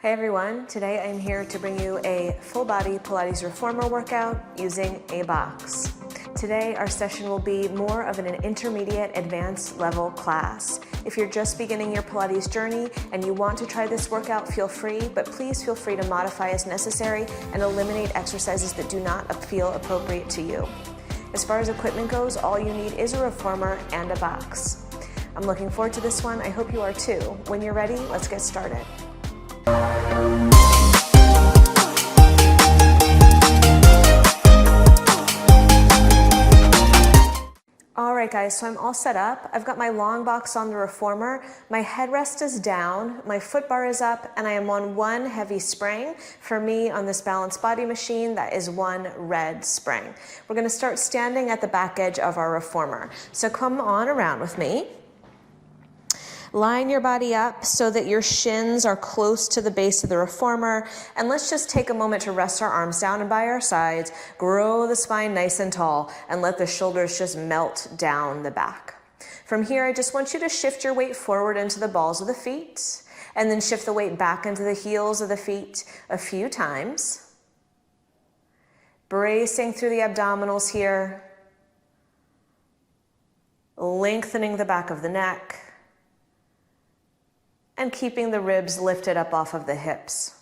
Hi everyone, today I'm here to bring you a full body Pilates Reformer workout using a box. Today our session will be more of an intermediate advanced level class. If you're just beginning your Pilates journey and you want to try this workout, feel free, but please feel free to modify as necessary and eliminate exercises that do not feel appropriate to you. As far as equipment goes, all you need is a reformer and a box. I'm looking forward to this one. I hope you are too. When you're ready, let's get started. Alright guys, so I'm all set up. I've got my long box on the reformer, my headrest is down, my foot bar is up, and I am on one heavy spring. For me, on this balanced body machine, that is one red spring. We're going to start standing at the back edge of our reformer. So come on around with me. Line your body up so that your shins are close to the base of the reformer, and let's just take a moment to rest our arms down and by our sides, grow the spine nice and tall, and let the shoulders just melt down the back. From here, I just want you to shift your weight forward into the balls of the feet, and then shift the weight back into the heels of the feet a few times. Bracing through the abdominals here, lengthening the back of the neck, and keeping the ribs lifted up off of the hips.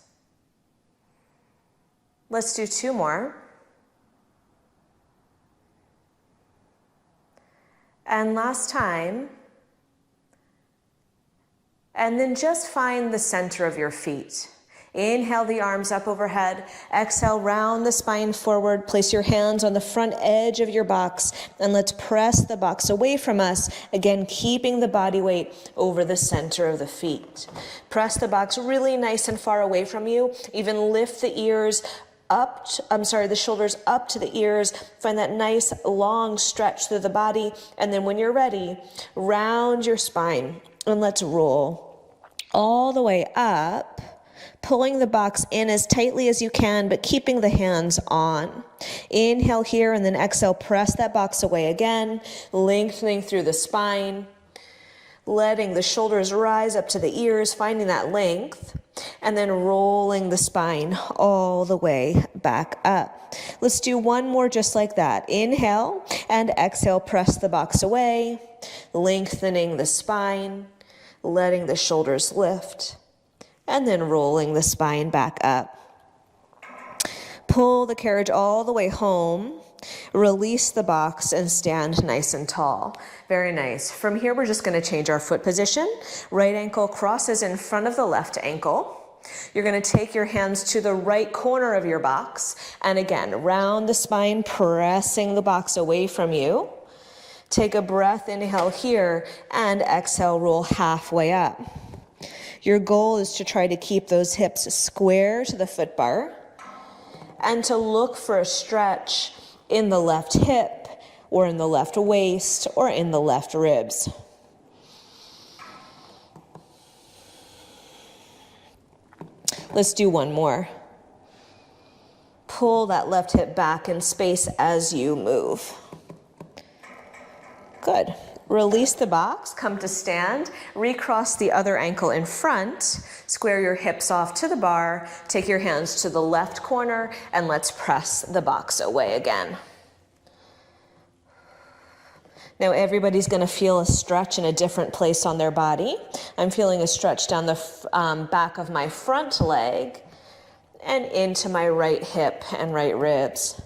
Let's do two more. And last time. And then just find the center of your feet. Inhale the arms up overhead. Exhale, round the spine forward. Place your hands on the front edge of your box, and let's press the box away from us. Again, keeping the body weight over the center of the feet. Press the box really nice and far away from you. Even lift the ears up, the shoulders up to the ears. Find that nice long stretch through the body. And then when you're ready, round your spine and let's roll all the way up, pulling the box in as tightly as you can, but keeping the hands on. Inhale here and then exhale, press that box away again, lengthening through the spine, letting the shoulders rise up to the ears, finding that length, and then rolling the spine all the way back up. Let's do one more just like that. Inhale and exhale, press the box away, lengthening the spine, letting the shoulders lift, and then rolling the spine back up. Pull the carriage all the way home, release the box, and stand nice and tall. Very nice. From here, we're just going to change our foot position. Right ankle crosses in front of the left ankle. You're going to take your hands to the right corner of your box, and again, round the spine, pressing the box away from you. Take a breath, inhale here, and exhale, roll halfway up. Your goal is to try to keep those hips square to the foot bar and to look for a stretch in the left hip or in the left waist or in the left ribs. Let's do one more. Pull that left hip back in space as you move. Good. Release the box, come to stand, recross the other ankle in front, square your hips off to the bar, take your hands to the left corner, and let's press the box away again. Now everybody's going to feel a stretch in a different place on their body. I'm feeling a stretch down the back of my front leg and into my right hip and right ribs.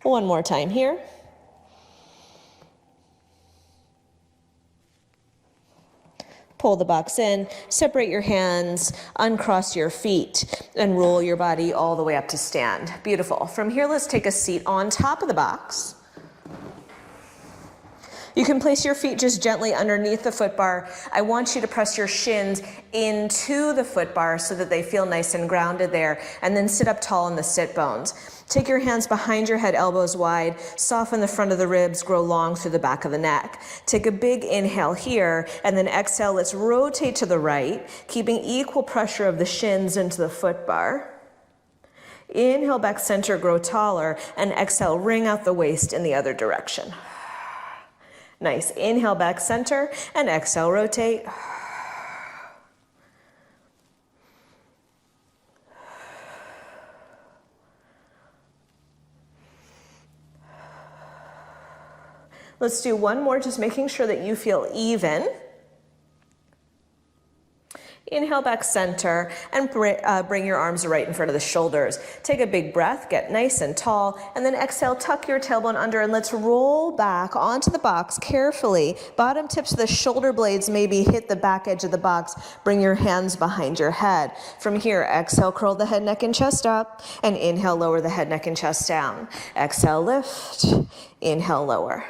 One more time here. Pull the box in, separate your hands, uncross your feet, and roll your body all the way up to stand. Beautiful. From here, let's take a seat on top of the box. You can place your feet just gently underneath the foot bar. I want you to press your shins into the foot bar so that they feel nice and grounded there, and then sit up tall on the sit bones. Take your hands behind your head, elbows wide, soften the front of the ribs, grow long through the back of the neck. Take a big inhale here, and then exhale, let's rotate to the right, keeping equal pressure of the shins into the foot bar. Inhale, back center, grow taller, and exhale, wring out the waist in the other direction. Nice. Inhale, back center, and exhale, rotate. Let's do one more, just making sure that you feel even. Inhale, back center, and bring your arms right in front of the shoulders. Take a big breath, get nice and tall, and then exhale, tuck your tailbone under, and let's roll back onto the box carefully. Bottom tips of the shoulder blades maybe hit the back edge of the box. Bring your hands behind your head. From here, exhale, curl the head, neck, and chest up, and inhale, lower the head, neck, and chest down. Exhale, lift, inhale, lower.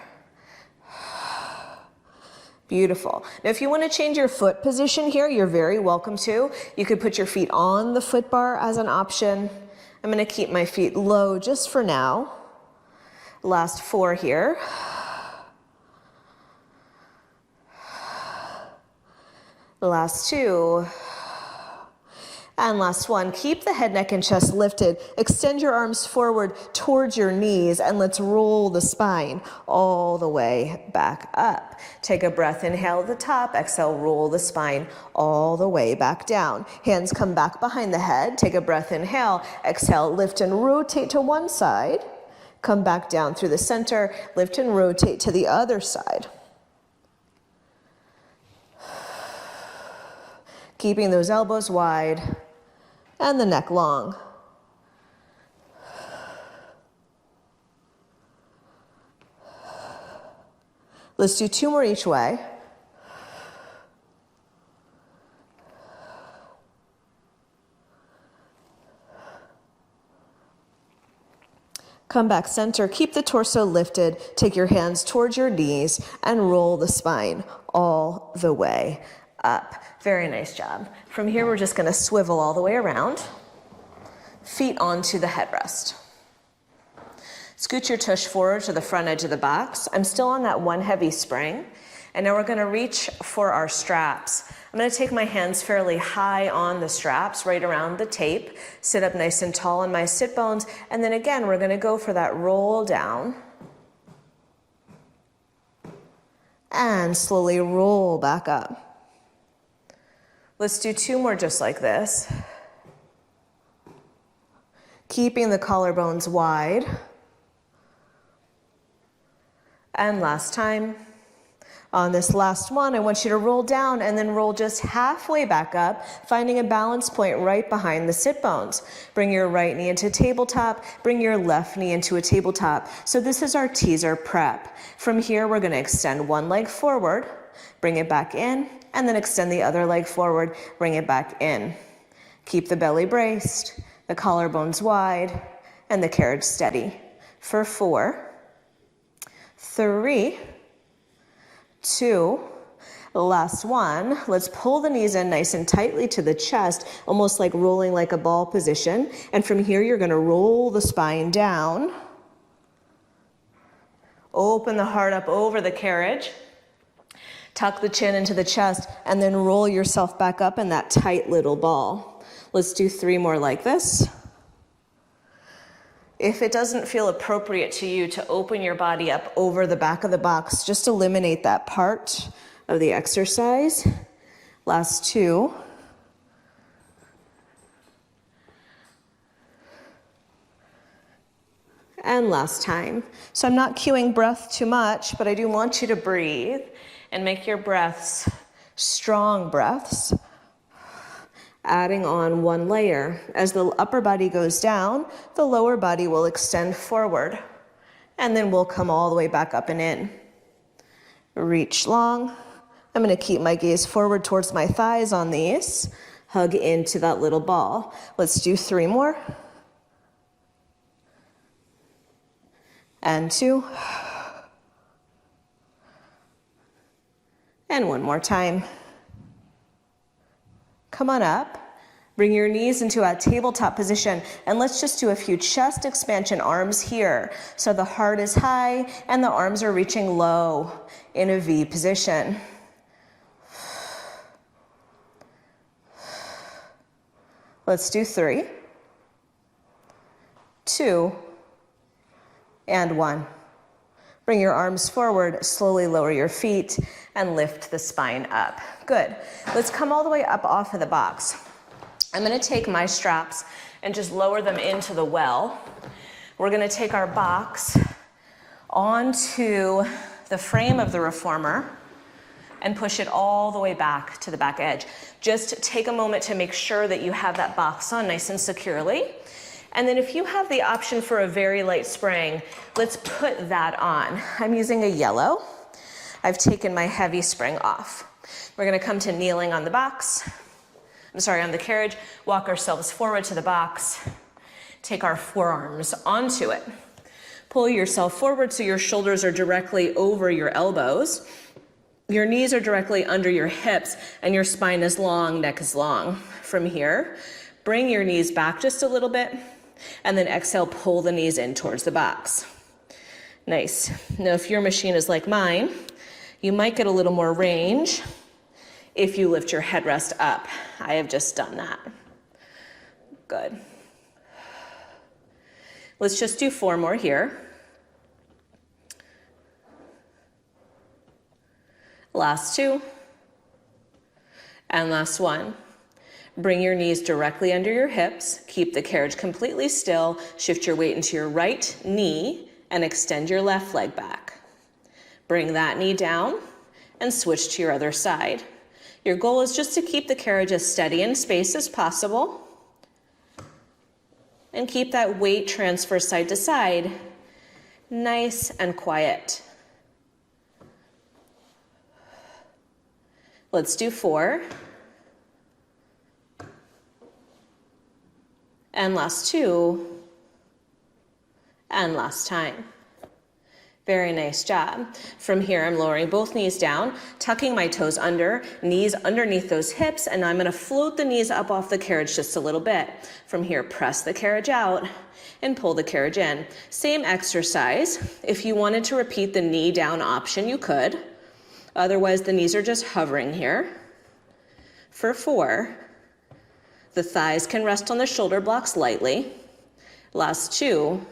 Beautiful. Now, if you want to change your foot position here, you're very welcome to. You could put your feet on the foot bar as an option. I'm going to keep my feet low just for now. Last 4 here. Last 2. And last 1, keep the head, neck, and chest lifted. Extend your arms forward towards your knees, and let's roll the spine all the way back up. Take a breath, inhale at the top, exhale, roll the spine all the way back down. Hands come back behind the head. Take a breath, inhale, exhale, lift and rotate to one side. Come back down through the center, lift and rotate to the other side. Keeping those elbows wide and the neck long. Let's do 2 more each way. Come back center, keep the torso lifted, take your hands towards your knees and roll the spine all the way up. Very nice job. From here, we're just gonna swivel all the way around, feet onto the headrest. Scoot your tush forward to the front edge of the box. I'm still on that one heavy spring, and now we're gonna reach for our straps. I'm gonna take my hands fairly high on the straps, right around the tape, sit up nice and tall on my sit bones, and then again, we're gonna go for that roll down, and slowly roll back up. Let's do 2 more just like this. Keeping the collarbones wide. And last time. On this last one, I want you to roll down and then roll just halfway back up, finding a balance point right behind the sit bones. Bring your right knee into tabletop, bring your left knee into a tabletop. So this is our teaser prep. From here, we're gonna extend one leg forward, bring it back in, and then extend the other leg forward, bring it back in. Keep the belly braced, the collarbones wide, and the carriage steady. For 4, 3, 2, last 1. Let's pull the knees in nice and tightly to the chest, almost like rolling like a ball position. And from here, you're gonna roll the spine down. Open the heart up over the carriage. Tuck the chin into the chest, and then roll yourself back up in that tight little ball. Let's do 3 more like this. If it doesn't feel appropriate to you to open your body up over the back of the box, just eliminate that part of the exercise. Last 2. And last time. So I'm not cueing breath too much, but I do want you to breathe and make your breaths strong breaths, adding on 1 layer. As the upper body goes down, the lower body will extend forward, and then we'll come all the way back up and in. Reach long. I'm gonna keep my gaze forward towards my thighs on these. Hug into that little ball. Let's do 3 more. And 2. And 1 more time. Come on up. Bring your knees into a tabletop position, and let's just do a few chest expansion arms here. So the heart is high and the arms are reaching low in a V position. Let's do 3, 2, and 1. Bring your arms forward, slowly lower your feet, and lift the spine up. Good. Let's come all the way up off of the box. I'm gonna take my straps and just lower them into the well. We're gonna take our box onto the frame of the reformer and push it all the way back to the back edge. Just take a moment to make sure that you have that box on nice and securely. And then if you have the option for a very light spring, let's put that on. I'm using a yellow. I've taken my heavy spring off. We're gonna come to kneeling on the box. On the carriage, walk ourselves forward to the box, take our forearms onto it. Pull yourself forward so your shoulders are directly over your elbows. Your knees are directly under your hips and your spine is long, neck is long. From here, bring your knees back just a little bit and then exhale, pull the knees in towards the box. Nice. Now, if your machine is like mine, you might get a little more range if you lift your headrest up. I have just done that. Good. Let's just do 4 more here. Last 2. And last 1. Bring your knees directly under your hips. Keep the carriage completely still. Shift your weight into your right knee and extend your left leg back. Bring that knee down and switch to your other side. Your goal is just to keep the carriage as steady in space as possible and keep that weight transfer side to side nice and quiet. Let's do 4. And last 2. And last time. Very nice job. From here, I'm lowering both knees down, tucking my toes under, knees underneath those hips, and I'm gonna float the knees up off the carriage just a little bit. From here, press the carriage out and pull the carriage in. Same exercise. If you wanted to repeat the knee down option, you could. Otherwise, the knees are just hovering here. For 4, the thighs can rest on the shoulder blocks lightly. Last 2.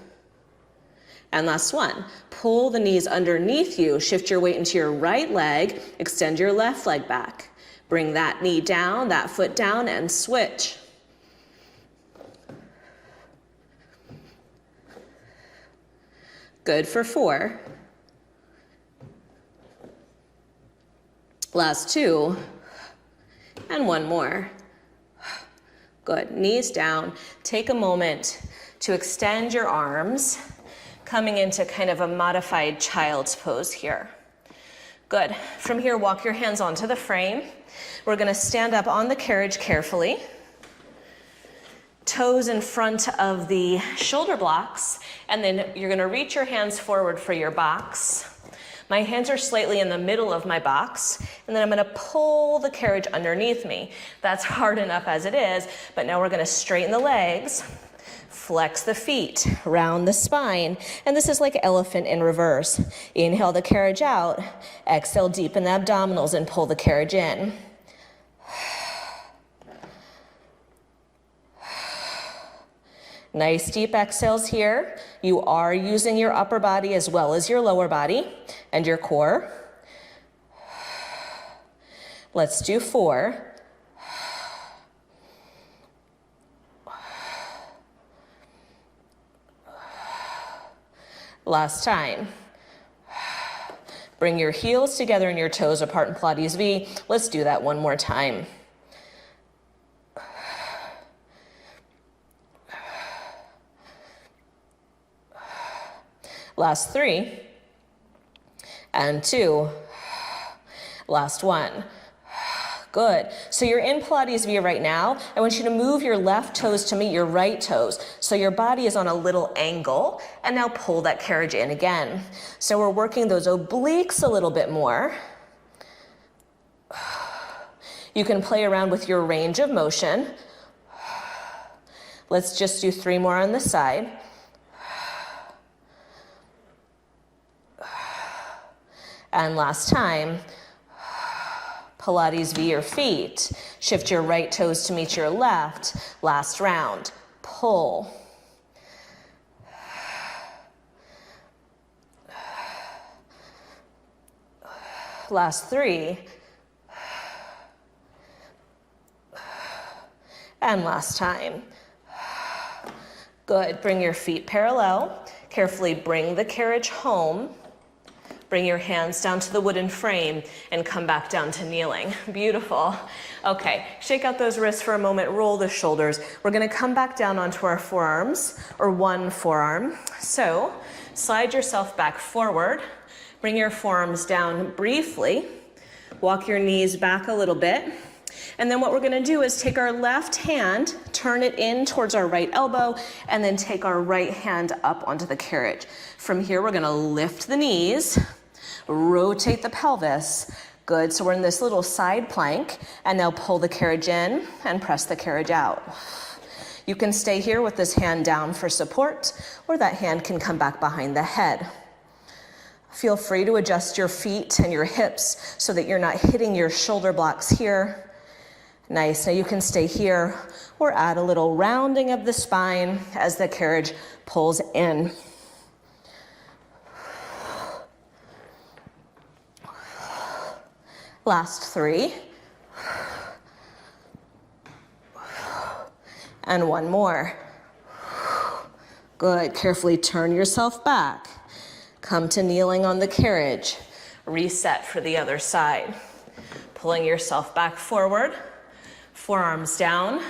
And last 1, pull the knees underneath you, shift your weight into your right leg, extend your left leg back. Bring that knee down, that foot down, and switch. Good for 4. Last 2, and 1 more. Good, knees down. Take a moment to extend your arms, coming into kind of a modified child's pose here. Good. From here, walk your hands onto the frame. We're gonna stand up on the carriage carefully. Toes in front of the shoulder blocks, and then you're gonna reach your hands forward for your box. My hands are slightly in the middle of my box, and then I'm gonna pull the carriage underneath me. That's hard enough as it is, but now we're gonna straighten the legs, flex the feet, round the spine, and this is like elephant in reverse. Inhale the carriage out, exhale, deepen the abdominals and pull the carriage in. Nice deep exhales here. You are using your upper body as well as your lower body and your core. Let's do 4. Last time. Bring your heels together and your toes apart in Pilates V. Let's do that 1 more time. Last 3, and 2, last 1. Good. So you're in Pilates V right now. I want you to move your left toes to meet your right toes. So your body is on a little angle, and now pull that carriage in again. So we're working those obliques a little bit more. You can play around with your range of motion. Let's just do 3 more on this side. And last time, Pilates V your feet. Shift your right toes to meet your left. Last round, pull. Last 3. And last time. Good. Bring your feet parallel. Carefully bring the carriage home. Bring your hands down to the wooden frame and come back down to kneeling. Beautiful. Okay, shake out those wrists for a moment, roll the shoulders. We're gonna come back down onto our forearms, or one forearm. So, slide yourself back forward. Bring your forearms down briefly. Walk your knees back a little bit. And then what we're gonna do is take our left hand, turn it in towards our right elbow, and then take our right hand up onto the carriage. From here, we're gonna lift the knees, rotate the pelvis. Good, so we're in this little side plank, and now pull the carriage in and press the carriage out. You can stay here with this hand down for support, or that hand can come back behind the head. Feel free to adjust your feet and your hips so that you're not hitting your shoulder blocks here. Nice, now you can stay here or add a little rounding of the spine as the carriage pulls in. Last 3. And one more. Good, carefully turn yourself back. Come to kneeling on the carriage. Reset for the other side. Pulling yourself back forward. Forearms down.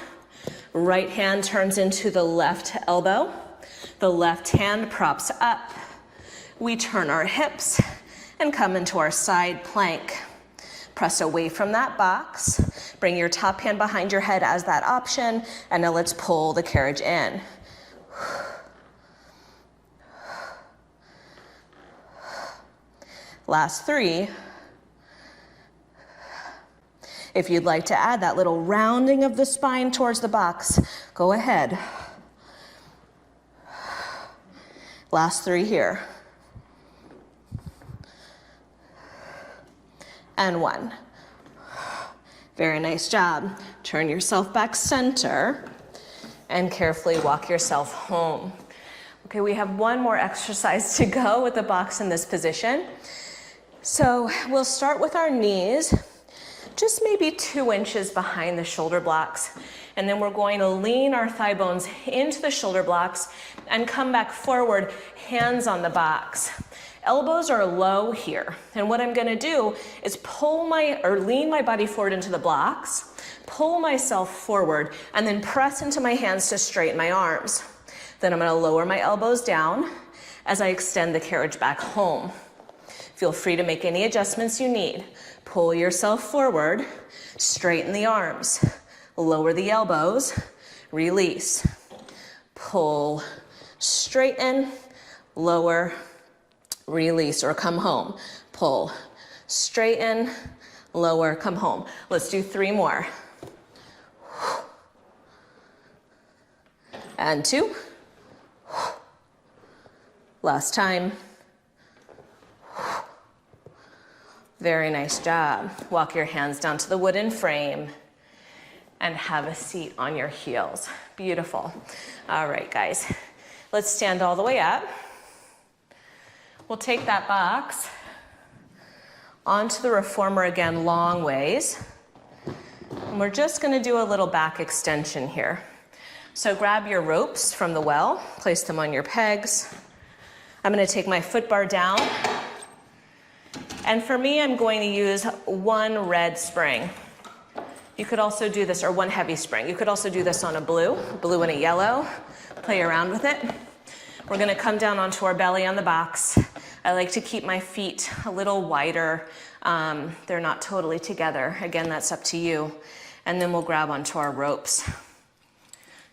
Right hand turns into the left elbow. The left hand props up. We turn our hips and come into our side plank. Press away from that box. Bring your top hand behind your head as that option. And now let's pull the carriage in. Last 3. If you'd like to add that little rounding of the spine towards the box, go ahead. Last 3 here. And 1. Very nice job. Turn yourself back center and carefully walk yourself home. Okay, we have one more exercise to go with the box in this position. So we'll start with our knees, just maybe 2 inches behind the shoulder blocks. And then we're going to lean our thigh bones into the shoulder blocks and come back forward, hands on the box. Elbows are low here. And what I'm gonna do is lean my body forward into the blocks, pull myself forward, and then press into my hands to straighten my arms. Then I'm gonna lower my elbows down as I extend the carriage back home. Feel free to make any adjustments you need. Pull yourself forward, straighten the arms, lower the elbows, release. Pull, straighten, lower, release, or come home. Pull, straighten, lower, come home. Let's do 3 more. And 2. Last time. Very nice job. Walk your hands down to the wooden frame and have a seat on your heels. Beautiful. All right, guys. Let's stand all the way up. We'll take that box onto the reformer again, long ways. And we're just gonna do a little back extension here. So grab your ropes from the well, place them on your pegs. I'm gonna take my foot bar down. And for me, I'm going to use 1 red spring. You could also do this, or 1 heavy spring. You could also do this on a blue and a yellow. Play around with it. We're gonna come down onto our belly on the box. I like to keep my feet a little wider. They're not totally together. Again, that's up to you. And then we'll grab onto our ropes.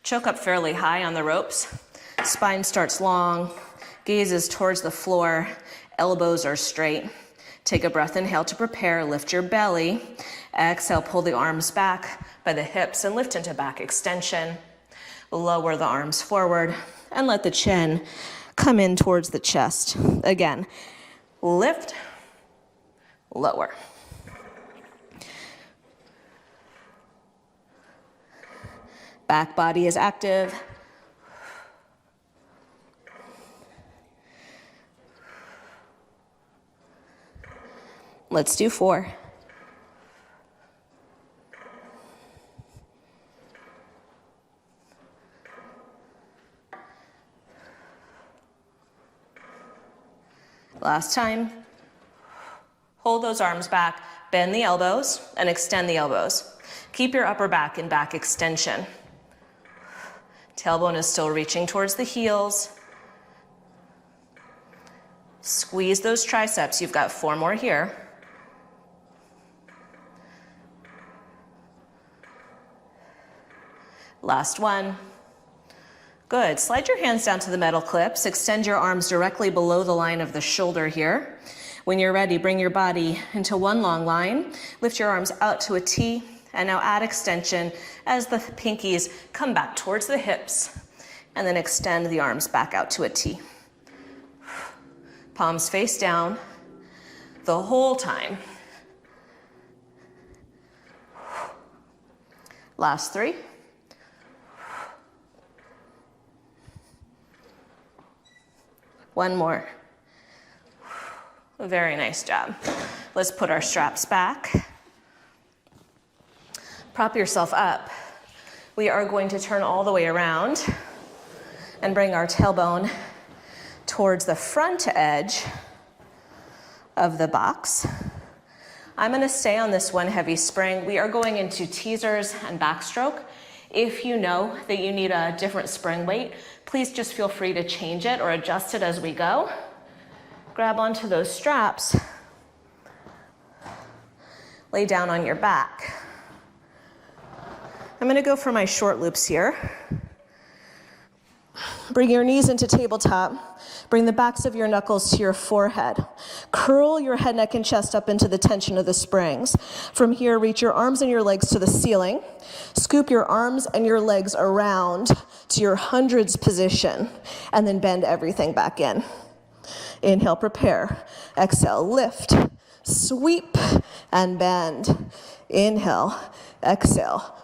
Choke up fairly high on the ropes. Spine starts long, gaze is towards the floor, elbows are straight. Take a breath, inhale to prepare, lift your belly. Exhale, pull the arms back by the hips and lift into back extension. Lower the arms forward and let the chin come in towards the chest. Again, lift, lower. Back body is active. Let's do 4. Last time. Hold those arms back, bend the elbows, and extend the elbows. Keep your upper back in back extension. Tailbone is still reaching towards the heels. Squeeze those triceps. You've got 4 more here. Last one. Good. Slide your hands down to the metal clips. Extend your arms directly below the line of the shoulder here. When you're ready, bring your body into one long line. Lift your arms out to a T, and now add extension as the pinkies come back towards the hips, and then extend the arms back out to a T. Palms face down the whole time. Last 3. One more. Very nice job. Let's put our straps back. Prop yourself up. We are going to turn all the way around and bring our tailbone towards the front edge of the box. I'm going to stay on this one heavy spring. We are going into teasers and backstroke. If you know that you need a different spring weight, please just feel free to change it or adjust it as we go. Grab onto those straps. Lay down on your back. I'm going to go for my short loops here. Bring your knees into tabletop. Bring the backs of your knuckles to your forehead. Curl your head, neck, and chest up into the tension of the springs. From here, reach your arms and your legs to the ceiling. Scoop your arms and your legs around to your hundreds position, and then bend everything back in. Inhale, prepare. Exhale, lift, sweep, and bend. Inhale, exhale.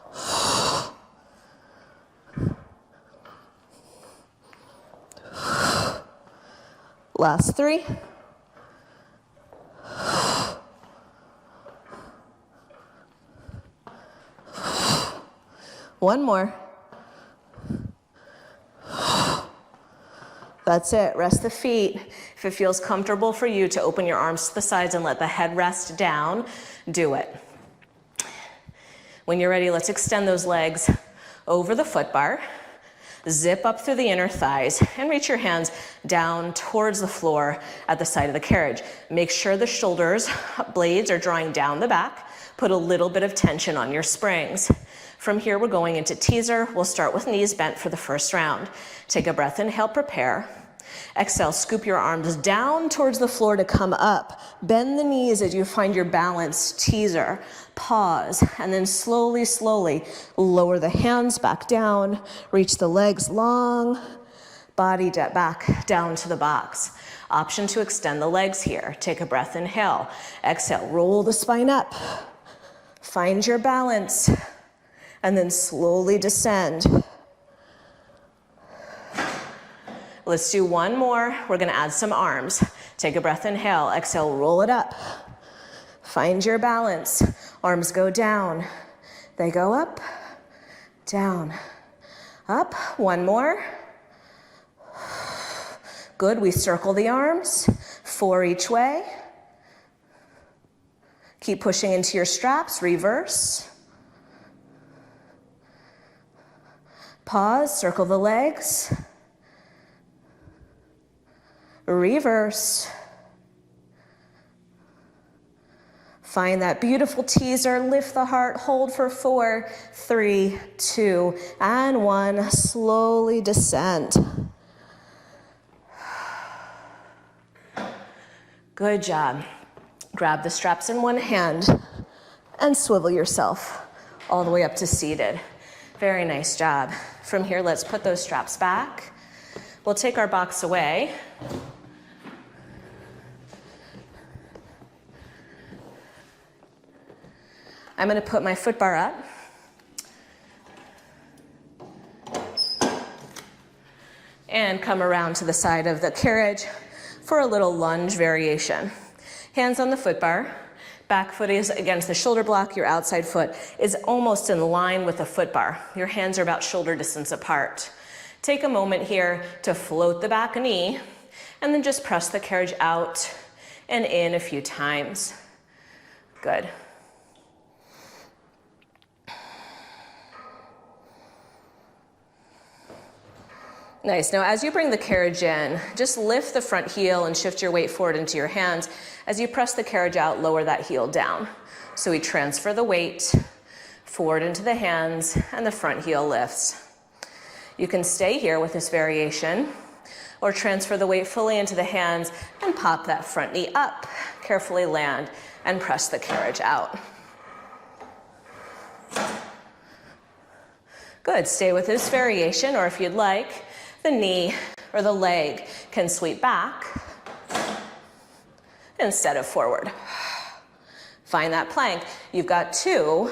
Last 3. One more. That's it. Rest the feet. If it feels comfortable for you to open your arms to the sides and let the head rest down, do it. When you're ready, let's extend those legs over the foot bar. Zip up through the inner thighs and reach your hands down towards the floor at the side of the carriage. Make sure the shoulders blades are drawing down the back. Put a little bit of tension on your springs. From here, we're going into teaser. We'll start with knees bent for the first round. Take a breath, inhale, prepare. Exhale, scoop your arms down towards the floor to come up. Bend the knees as you find your balance, teaser. Pause, and then slowly, slowly lower the hands back down. Reach the legs long, body back down to the box. Option to extend the legs here. Take a breath, inhale. Exhale, roll the spine up. Find your balance, and then slowly descend. Let's do one more. We're gonna add some arms. Take a breath, inhale. Exhale, roll it up. Find your balance. Arms go down. They go up, down, up. One more. Good, we circle the arms. 4 each way. Keep pushing into your straps, reverse. Pause, circle the legs. Reverse. Find that beautiful teaser, lift the heart, hold for 4, 3, 2, and 1. Slowly descend. Good job. Grab the straps in one hand and swivel yourself all the way up to seated. Very nice job. From here, let's put those straps back. We'll take our box away. I'm going to put my foot bar up. And come around to the side of the carriage for a little lunge variation. Hands on the foot bar. Back foot is against the shoulder block. Your outside foot is almost in line with the foot bar. Your hands are about shoulder distance apart. Take a moment here to float the back knee and then just press the carriage out and in a few times. Good. Nice. Now, as you bring the carriage in, just lift the front heel and shift your weight forward into your hands. As you press the carriage out, lower that heel down. So we transfer the weight forward into the hands and the front heel lifts. You can stay here with this variation or transfer the weight fully into the hands and pop that front knee up. Carefully land and press the carriage out. Good. Stay with this variation, or if you'd like, the knee or the leg can sweep back instead of forward. Find that plank. You've got two.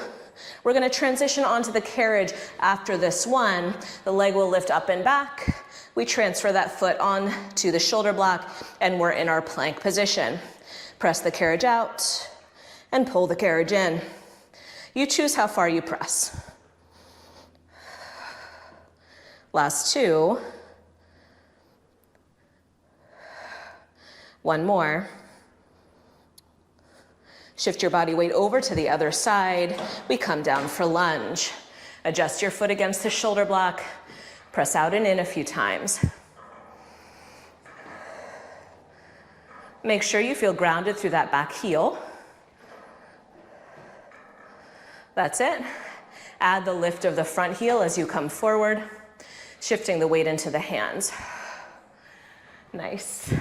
We're going to transition onto the carriage after this one. The leg will lift up and back. We transfer that foot on to the shoulder block and we're in our plank position. Press the carriage out and pull the carriage in. You choose how far you press. Last two. One more. Shift your body weight over to the other side. We come down for lunge. Adjust your foot against the shoulder block. Press out and in a few times. Make sure you feel grounded through that back heel. That's it. Add the lift of the front heel as you come forward, shifting the weight into the hands. Nice.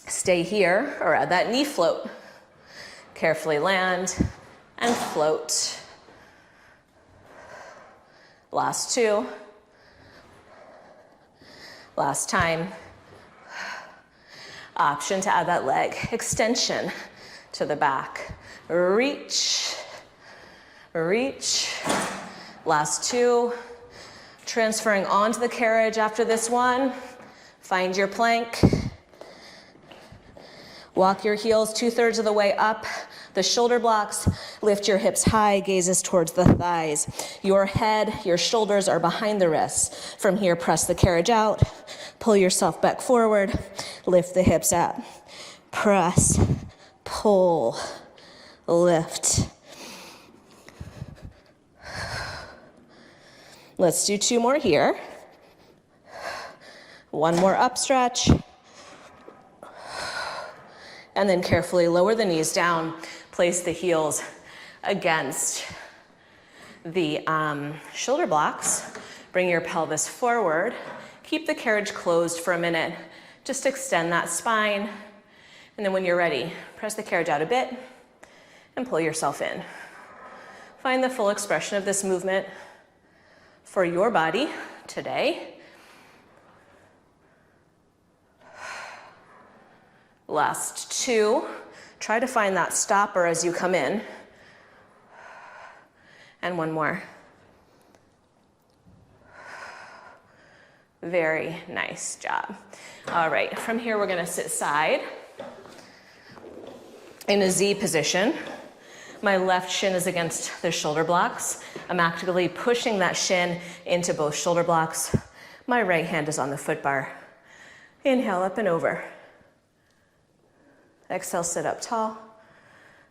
Stay here or add that knee float. Carefully land and float. Last two. Last time. Option to add that leg extension to the back. Reach. Reach. Last two. Transferring onto the carriage after this one. Find your plank. Walk your heels 2/3 of the way up the shoulder blocks. Lift your hips high, gazes towards the thighs. Your head, your shoulders are behind the wrists. From here, press the carriage out. Pull yourself back forward. Lift the hips up. Press, pull, lift. Let's do two more here. One more up stretch. And then carefully lower the knees down. Place the heels against the shoulder blocks. Bring your pelvis forward. Keep the carriage closed for a minute. Just extend that spine. And then when you're ready, press the carriage out a bit and pull yourself in. Find the full expression of this movement for your body today. Last two. Try to find that stopper as you come in. And one more. Very nice job. All right, from here we're gonna sit side in a Z position. My left shin is against the shoulder blocks. I'm actively pushing that shin into both shoulder blocks. My right hand is on the foot bar. Inhale up and over. Exhale, sit up tall.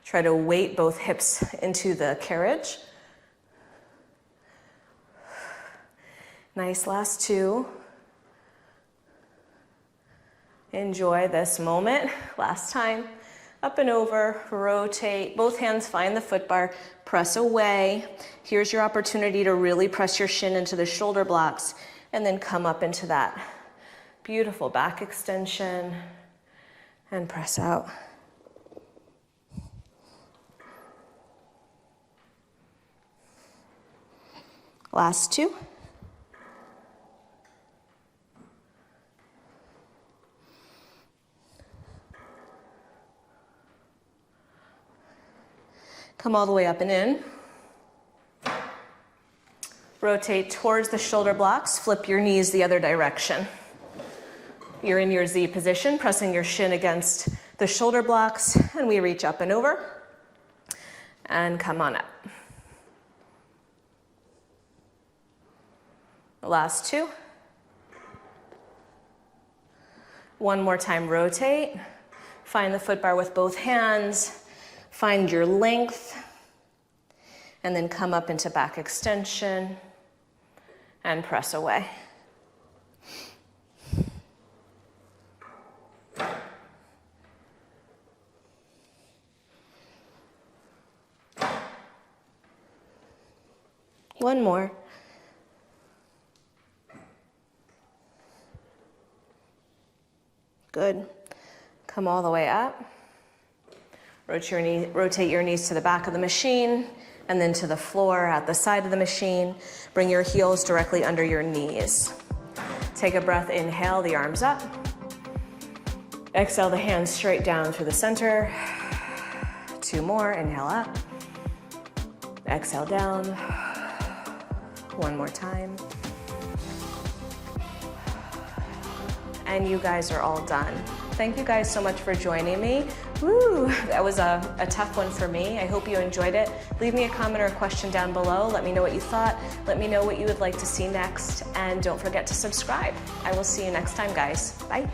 Try to weight both hips into the carriage. Nice, last two. Enjoy this moment. Last time. Up and over, rotate. Both hands find the foot bar. Press away. Here's your opportunity to really press your shin into the shoulder blocks and then come up into that beautiful back extension. And press out. Last two. Come all the way up and in. Rotate towards the shoulder blocks. Flip your knees the other direction. You're in your Z position, pressing your shin against the shoulder blocks, and we reach up and over, and come on up. The last two. One more time, rotate. Find the foot bar with both hands. Find your length. And then come up into back extension and press away. One more. Good. Come all the way up. Rotate your knees to the back of the machine and then to the floor at the side of the machine. Bring your heels directly under your knees. Take a breath, inhale the arms up. Exhale the hands straight down through the center. Two more, inhale up. Exhale down. One more time. And you guys are all done. Thank you guys so much for joining me. Woo, that was a tough one for me. I hope you enjoyed it. Leave me a comment or a question down below. Let me know what you thought. Let me know what you would like to see next. And don't forget to subscribe. I will see you next time, guys. Bye.